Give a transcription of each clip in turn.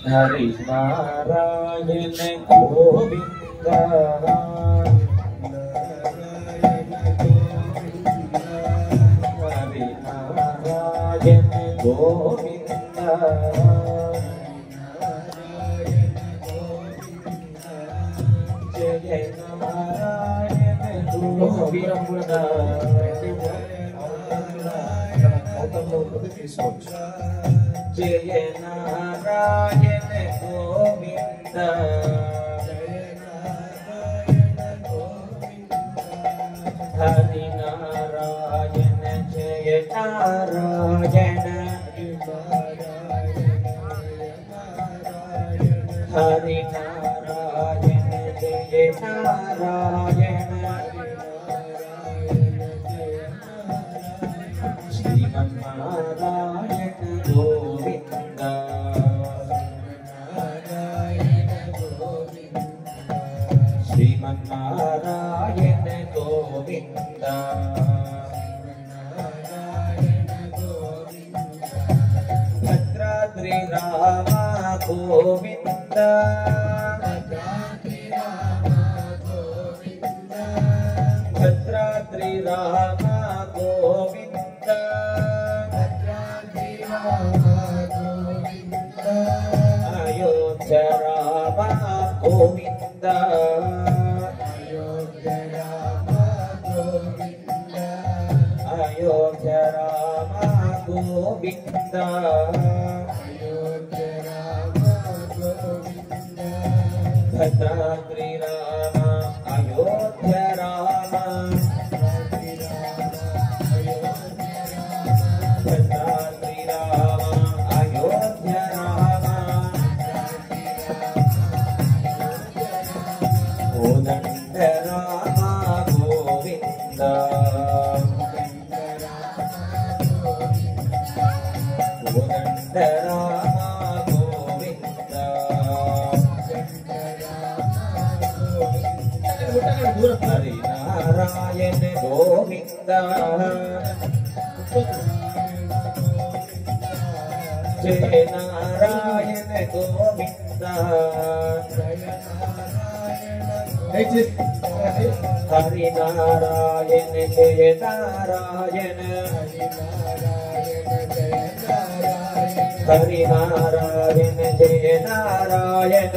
हरि नारायण गोविंद हरि नारायण गोविंद जय नारायण गोविंद जय नारायण गोविंद हरि नारायण जय नारायण हरि नारायण जय नारायण श्रीमन्नारायण गोविंद श्रीमन्नारायण गोविंद भद्राद्रि राम गोविंद भद्राद्रि राम गोविंद अयोध्या राम गोविंद अयोध्या राम गोविंद भद्राद्रि राम अयोध्या राम भद्राद्रि राम अयोध्या राम कोदंड राम गोविंद कोदंड राम गोविंद हरि नारायण गोविंद जय नारायण गोविंद हरि नारायण जय नारायण हरि नारायण जय नारायण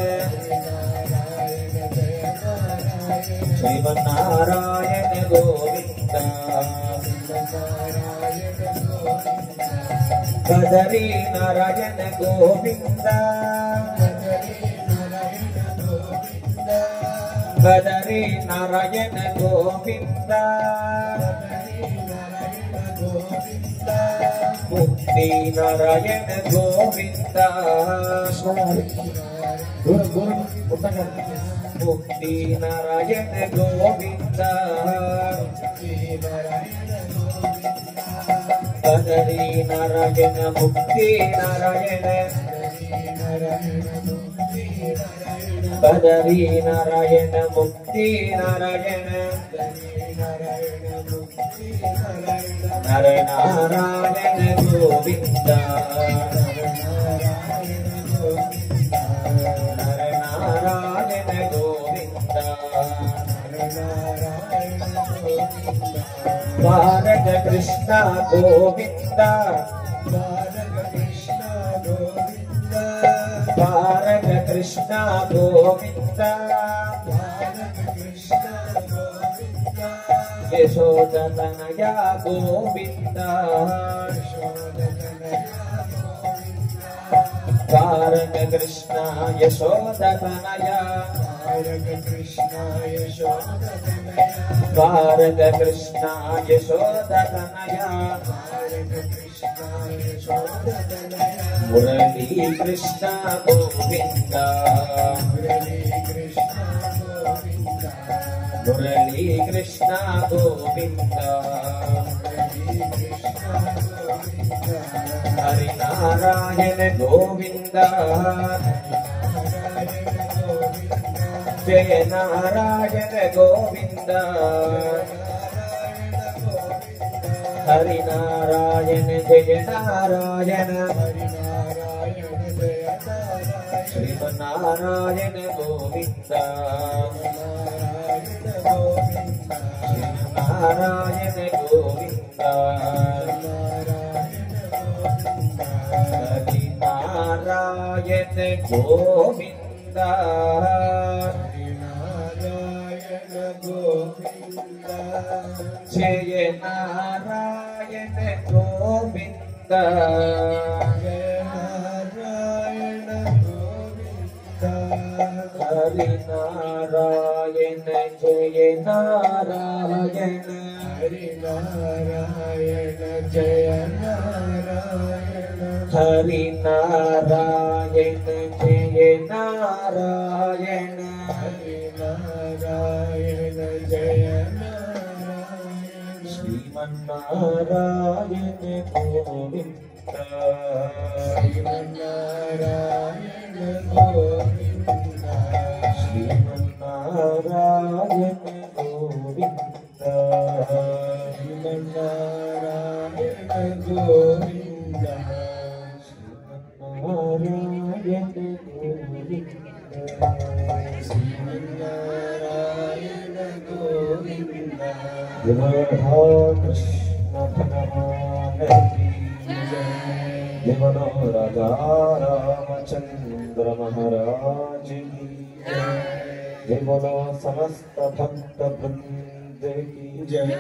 श्रीमन्नारायण गोविंद बदरी नारायण गोविंद बदरी नारायण गोविंद मुक्ति नारायण गोविंद मुक्ति नारायण गोविंद बदरी नारायण मुक्ति नारायण बदरी नारायण मुक्ति नारायण नर नारायण गोविंद नर नारायण गोविंद बालक कृष्ण गोविंद बालक कृष्ण गोविंद यशोदतनया गोविंद बालक कृष्ण यशोदतनया बालक कृष्ण यशोदतनया मुरली कृष्ण गोविंद मुरली कृष्ण गोविंद हरि नारायण गोविंद जय नारायण गोविंद हरि नारायण जय नारायण శ్రీమన్నారాయణ గోవింద నారాయణ గోవింద హరి నారాయణ గోవింద నారాయణ గోవింద జయ నారాయణ గోవింద హరి నారాయణ జయ నారాయణ హరి నారాయణ జయ నారాయణ హరి నారాయణ జయ నారాయణ హరి నారాయణ జయ నారాయణ శ్రీమన్నారాయణ గోవింద శ్రీమన్నారాయణ గోవింద శ్రీమన్నారాయణ గోవింద శ్రీమన్నారాయణ గోవింద శ్రీమన్నారాయణ గోవింద శ్రీమన్నారాయణ గోవింద జయ కృష్ణ భగవాన్ देवनो राजा रामचंद्र महाराज की जय बोलो समस्त भक्त वृंद की जय